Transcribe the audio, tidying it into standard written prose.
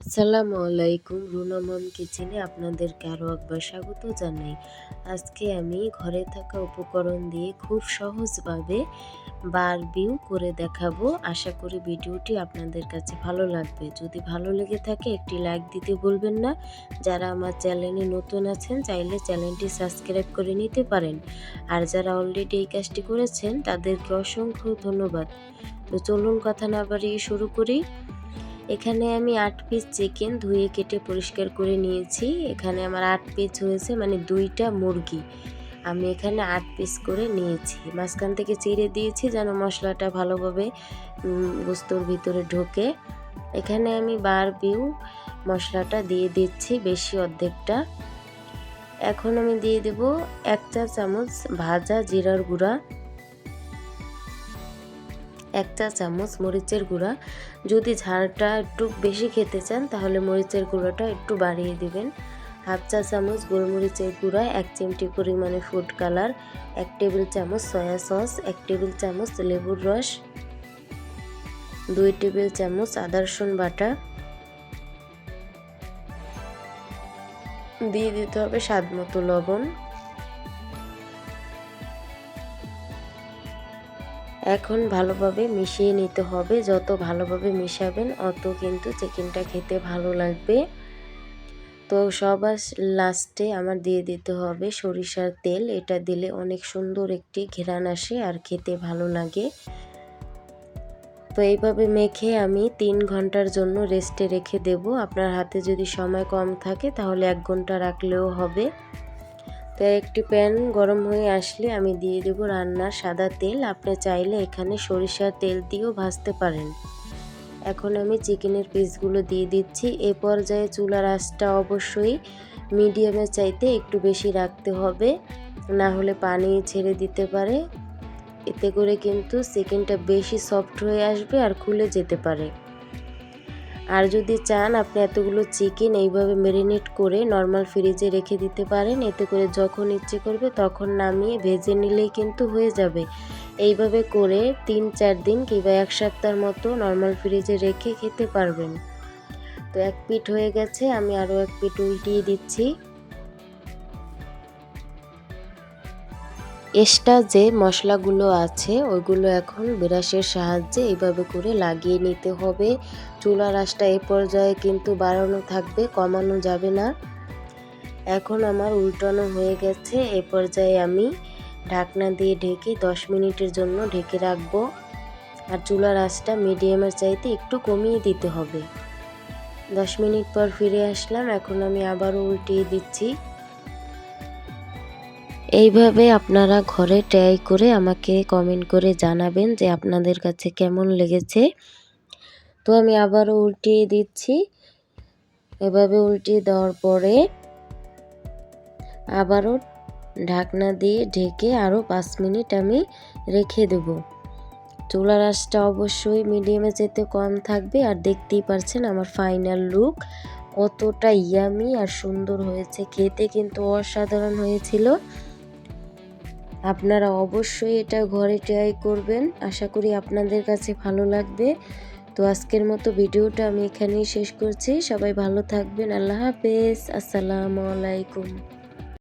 আসসালামু আলাইকুম। রুনা মম কিচেনে আপনাদেরকে আরও একবার স্বাগত জানাই। আজকে আমি ঘরে থাকা উপকরণ দিয়ে খুব সহজভাবে বারবিউ করে দেখাবো। আশা করি ভিডিওটি আপনাদের কাছে ভালো লাগবে। যদি ভালো লেগে থাকে একটি লাইক দিতে ভুলবেন না। যারা আমার চ্যানেলে নতুন আছেন চাইলে চ্যানেলটি সাবস্ক্রাইব করে নিতে পারেন। আর যারা অলরেডি এই কাজটি করেছেন তাদেরকে অসংখ্য ধন্যবাদ। তো চলুন কথা না বাড়িয়ে শুরু করি। এখানে আমি 8 পিস চিকেন ধুয়ে কেটে পরিষ্কার করে নিয়েছি। এখানে আমার 8 পিস হয়েছে, মানে 2টা মুরগি আমি এখানে 8 পিস করে নিয়েছি। মাঝখান থেকে চিড়ে দিয়েছি যেন মশলাটা ভালোভাবে গোস্তর ভিতরে ঢোকে। এখানে আমি বারবিউ মশলাটা দিয়ে দিচ্ছি, বেশি অর্ধেকটা। এখন আমি দিয়ে দেব 1 চা চামচ ভাজা জিরার গুঁড়া, 1 চা চামচ মরিচের গুঁড়া। যদি ঝালটা একটু বেশি খেতে চান তাহলে মরিচের গুঁড়োটা একটু বাড়িয়ে দিবেন। 1/2 চা চামচ গোলমরিচের গুঁড়া, 1 চিমটি পরিমাণে ফুড কালার, 1 টেবিল চামচ সয়া সস, 1 টেবিল চামচ লেবুর রস, 2 টেবিল চামচ আদা রসুন বাটা, দিয়ে দিতে হবে স্বাদ মতো লবণ। এখন ভালোভাবে মিশিয়ে নিতে হবে। যত ভালোভাবে মিশাবেন অত কিন্তু চিকেনটা খেতে ভালো লাগবে। তো সবার লাস্টে আমার দিয়ে দিতে হবে সরিষার তেল। এটা দিলে অনেক সুন্দর একটি ঘ্রাণ আসে আর খেতে ভালো লাগে। তো এইভাবে মেখে আমি 3 ঘন্টার জন্য রেস্টে রেখে দেব। আপনার হাতে যদি সময় কম থাকে তাহলে 1 ঘন্টা রাখলেও হবে। তো একটি প্যান গরম হয়ে আসলে আমি দিয়ে দেব রান্নার সাদা তেল। আপনি চাইলে এখানে সরিষার তেল দিয়েও ভাজতে পারেন। এখন আমি চিকেনের পিসগুলো দিয়ে দিচ্ছি। এ পর্যায়ে চুলার আঁচটা অবশ্যই মিডিয়ামের চাইতে একটু বেশি রাখতে হবে, না হলে পানি ছেড়ে দিতে পারে। এতে করে কিন্তু চিকেনটা বেশি সফট হয়ে আসবে আর খুলে যেতে পারে। আর যদি চান আপনি এতগুলো চিকেন এইভাবে ম্যারিনেট করে নর্মাল ফ্রিজে রেখে দিতে পারেন। এতে করে যখন ইচ্ছে করবে তখন নামিয়ে ভেজে নিলেই কিন্তু হয়ে যাবে। এইভাবে করে 3-4 দিন কিংবা 1 সপ্তাহের মতো নর্মাল ফ্রিজে রেখে খেতে পারবেন। তো 1 পিঠ হয়ে গেছে, আমি আরও 1 পিঠ উল্টিয়ে দিচ্ছি। এক্সট্রা যে মশলাগুলো আছে ওইগুলো এখন ব্রাশের সাহায্যে এইভাবে করে লাগিয়ে নিতে হবে। চুলার আঁচটা এই পর্যায়ে কিন্তু বাড়ানো থাকবে, কমানো যাবে না। এখন আমার উল্টানো হয়ে গেছে। এই পর্যায়ে আমি ঢাকনা দিয়ে ঢেকে 10 মিনিটের জন্য ঢেকে রাখবো। আর চুলার আঁচটা মিডিয়ামের চাইতে একটু কমিয়ে দিতে হবে। 10 মিনিট পর ফিরে আসলাম। এখন আমি আবারও উল্টিয়ে দিচ্ছি। এইভাবে আপনারা ঘরে ট্রাই করে আমাকে কমেন্ট করে জানাবেন যে আপনাদের কাছে কেমন লেগেছে। তো আমি আবারও উল্টিয়ে দিচ্ছি। এভাবে উল্টিয়ে দেওয়ার পরে আবারও ঢাকনা দিয়ে ঢেকে আরও 5 মিনিট আমি রেখে দেব। চুলার আঁচটা অবশ্যই মিডিয়ামে যেতে কম থাকবে। আর দেখতেই পাচ্ছেন আমার ফাইনাল লুক কতটা ইয়ামি আর সুন্দর হয়েছে। খেতে কিন্তু অসাধারণ হয়েছিল। আপনারা অবশ্যই এটা ঘরে ট্রাই করবেন। আশা করি আপনাদের কাছে ভালো লাগবে। তো আজকের মতো ভিডিওটা আমি এখানেই শেষ করছি। সবাই ভালো থাকবেন। আল্লাহ হাফেজ। আসসালামু আলাইকুম।